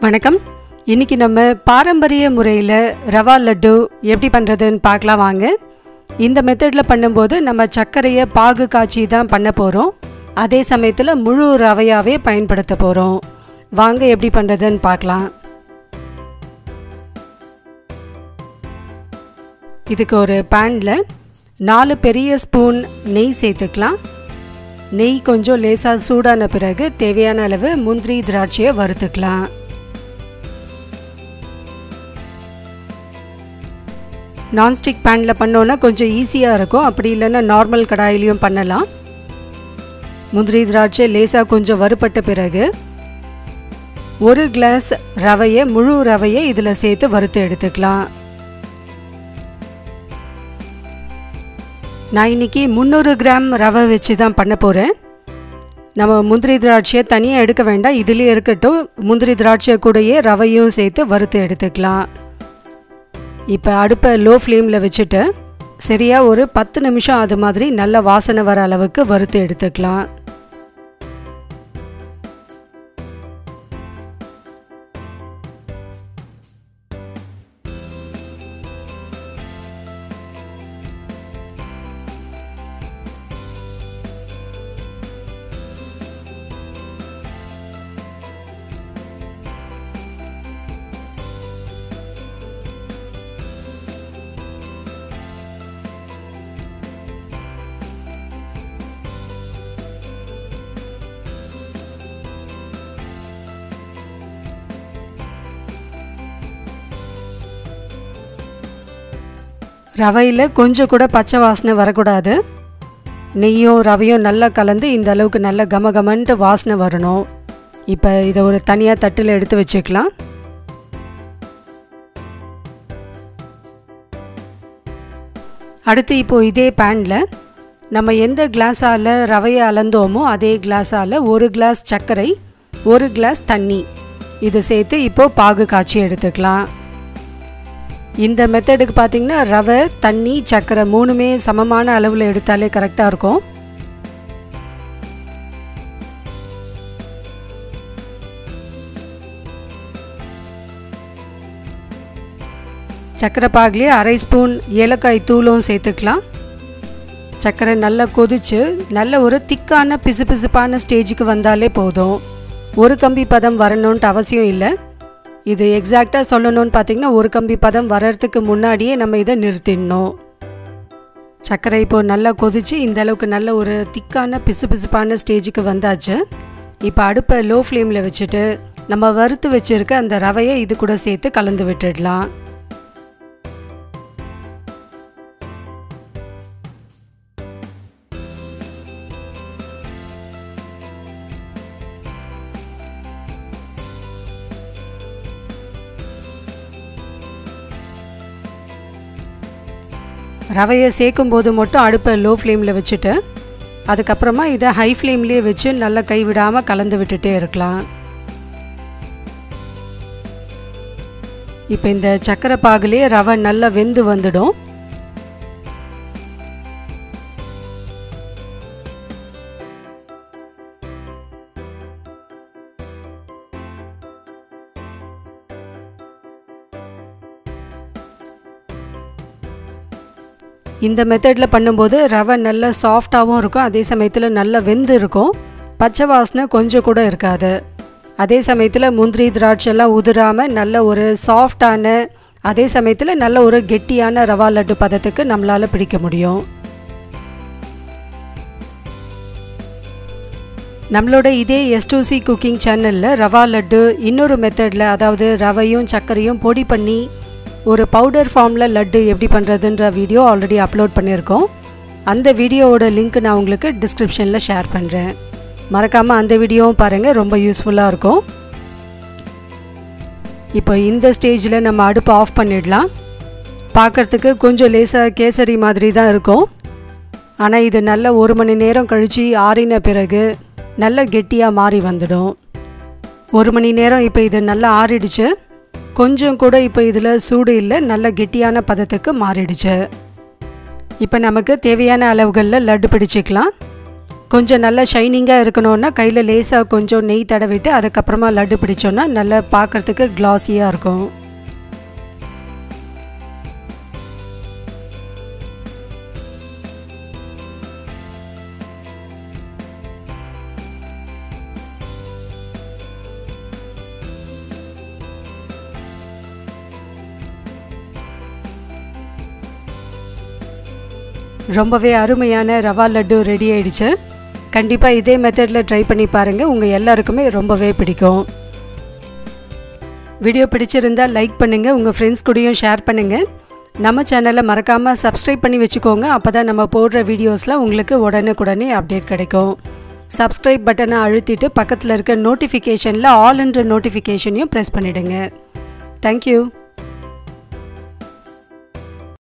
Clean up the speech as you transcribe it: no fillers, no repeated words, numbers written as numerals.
வணக்கம். இன்னைக்கு நம்ம பாரம்பரிய முறையில் ரவா லட்டு எப்படி பண்ணுறதுன்னு பார்க்கலாம் வாங்க. இந்த மெத்தடில் பண்ணும்போது நம்ம சர்க்கரையை பாகு காய்ச்சி தான் பண்ண போகிறோம். அதே சமயத்தில் முழு ரவையாகவே பயன்படுத்த போகிறோம். வாங்க எப்படி பண்ணுறதுன்னு பார்க்கலாம். இதுக்கு ஒரு பேனில் 4 பெரிய ஸ்பூன் நெய் சேர்த்துக்கலாம். நெய் கொஞ்சம் லேசாக சூடான பிறகு தேவையான அளவு முந்திரி திராட்சையை வறுத்துக்கலாம். நான்ஸ்டிக் பேனில் பண்ணோன்னா கொஞ்சம் ஈஸியாக இருக்கும். அப்படி இல்லைன்னா நார்மல் கடாயிலையும் பண்ணலாம். முந்திரி திராட்சை லேசாக கொஞ்சம் வறுபட்ட பிறகு 1 கிளாஸ் ரவையை முழு ரவையை இதில் சேர்த்து வறுத்து எடுத்துக்கலாம். நான் இன்றைக்கி 300 கிராம் ரவை வச்சு தான் பண்ண போகிறேன். நம்ம முந்திரி திராட்சையை தனியாக எடுக்க வேண்டாம், இதிலே இருக்கட்டும். முந்திரி திராட்சை கூடயே ரவையும் சேர்த்து வறுத்து எடுத்துக்கலாம். இப்போ அடுப்பை லோ ஃப்ளேமில் வச்சுட்டு சரியாக ஒரு 10 நிமிஷம் அது மாதிரி நல்ல வாசனை வர அளவுக்கு வறுத்து எடுத்துக்கலாம். ரவையில் கொஞ்சம் கூட பச்சை வாசனை வரக்கூடாது. நெய்யும் ரவையும் நல்லா கலந்து இந்த அளவுக்கு நல்ல கமகமன்ட்டு வாசனை வரணும். இப்போ இதை ஒரு தனியாக தட்டில் எடுத்து வச்சுக்கலாம். அடுத்து இப்போது இதே பேனில் நம்ம எந்த கிளாஸால் ரவையை அளந்தோமோ அதே கிளாஸால் 1 கிளாஸ் சர்க்கரை 1 கிளாஸ் தண்ணி இது சேர்த்து இப்போது பாகு காய்ச்சி எடுத்துக்கலாம். இந்த மெத்தடுக்கு பார்த்திங்கன்னா ரவை தண்ணி சர்க்கரை 3மே சமமான அளவில் எடுத்தாலே கரெக்டாக இருக்கும். சர்க்கரை பாகுலேயே 1/2 ஸ்பூன் ஏலக்காய் தூளும் சேர்த்துக்கலாம். சர்க்கரை நல்லா கொதித்து நல்ல ஒரு திக்கான பிசுபிசுப்பான ஸ்டேஜுக்கு வந்தாலே போதும். ஒரு கம்பி பதம் வரணுன்ட்டு அவசியம் இல்லை. இது எக்ஸாக்டாக சொல்லணும்னு பார்த்திங்கன்னா 1 கம்பி பதம் வர்றதுக்கு முன்னாடியே நம்ம இதை நிறுத்திடணும். சர்க்கரை இப்போது நல்லா கொதித்து இந்த அளவுக்கு நல்ல ஒரு திக்கான பிசுபிசுப்பான ஸ்டேஜுக்கு வந்தாச்சு. இப்போ அடுப்பை லோ ஃப்ளேமில் வச்சுட்டு நம்ம வறுத்து வச்சுருக்க அந்த ரவையை இது கூட சேர்த்து கலந்து விட்டுடலாம். ரவையை சேர்க்கும் போது மட்டும் அடுப்பை லோ ஃப்ளேமில் வச்சுட்டு அதுக்கப்புறமா இதை ஹை ஃப்ளேம்லேயே வச்சு நல்லா கைவிடாமல் கலந்து விட்டுட்டே இருக்கலாம். இப்போ இந்த சர்க்கரை பாகுலேயே ரவை நல்லா வெந்து வந்துடும். இந்த மெத்தடில் பண்ணும்போது ரவை நல்லா சாஃப்டாகவும் இருக்கும், அதே சமயத்தில் நல்லா வெந்து இருக்கும். பச்சை வாசனை கொஞ்சம் கூட இருக்காது. அதே சமயத்தில் முந்திரி திராட்சைலாம் உதிராமல் நல்ல ஒரு சாஃப்டான அதே சமயத்தில் நல்ல ஒரு கெட்டியான ரவா லட்டு பதத்துக்கு நம்மளால் பிடிக்க முடியும். நம்மளோட இதே S2C குக்கிங் சேனலில் ரவா லட்டு இன்னொரு மெத்தடில், அதாவது ரவையும் சர்க்கரையும் பொடி பண்ணி ஒரு பவுடர் ஃபார்மில் லட்டு எப்படி பண்ணுறதுன்ற வீடியோ ஆல்ரெடி அப்லோட் பண்ணியிருக்கோம். அந்த வீடியோவோட லிங்க் நான் உங்களுக்கு டிஸ்கிரிப்ஷனில் ஷேர் பண்ணுறேன். மறக்காமல் அந்த வீடியோவும் பாருங்கள், ரொம்ப யூஸ்ஃபுல்லாக இருக்கும். இப்போ இந்த ஸ்டேஜில் நம்ம அடுப்பை ஆஃப் பண்ணிடலாம். பார்க்குறதுக்கு கொஞ்சம் லேசாக கேசரி மாதிரி தான் இருக்கும். ஆனால் இது நல்ல 1 மணி நேரம் கழித்து ஆறின பிறகு நல்ல கெட்டியாக மாறி வந்துடும். 1 மணி நேரம் இப்போ இது நல்லா ஆறிடுச்சு. கொஞ்சம் கூட இப்போ இதில் சூடு இல்லை, நல்ல கெட்டியான பதத்துக்கு மாறிடுச்சு. இப்போ நமக்கு தேவையான அளவுகளில் லட்டு பிடிச்சிக்கலாம். கொஞ்சம் நல்லா ஷைனிங்காக இருக்கணும்னா கையில் லேசாக கொஞ்சம் நெய் தடவிட்டு அதுக்கப்புறமா லட்டு பிடிச்சோன்னா நல்லா பார்க்குறதுக்கு கிளாஸியாக இருக்கும். ரொம்பவே அருமையான ரவா லட்டு ரெடி ஆயிடுச்சு. கண்டிப்பாக இதே மெத்தடில் ட்ரை பண்ணி பாருங்கள், உங்கள் எல்லாருக்குமே ரொம்பவே பிடிக்கும். வீடியோ பிடிச்சிருந்தால் லைக் பண்ணுங்கள், உங்கள் ஃப்ரெண்ட்ஸ் கூடயும் ஷேர் பண்ணுங்கள். நம்ம சேனலை மறக்காமல் சப்ஸ்கிரைப் பண்ணி வச்சுக்கோங்க. அப்போ தான் நம்ம போடுற வீடியோஸில் உங்களுக்கு உடனுக்குடனே அப்டேட் கிடைக்கும். சப்ஸ்கிரைப் பட்டனை அழுத்திட்டு பக்கத்தில் இருக்க நோட்டிஃபிகேஷனில் ஆல் என்ற நோட்டிஃபிகேஷனையும் ப்ரெஸ் பண்ணிவிடுங்க. தேங்க்யூ.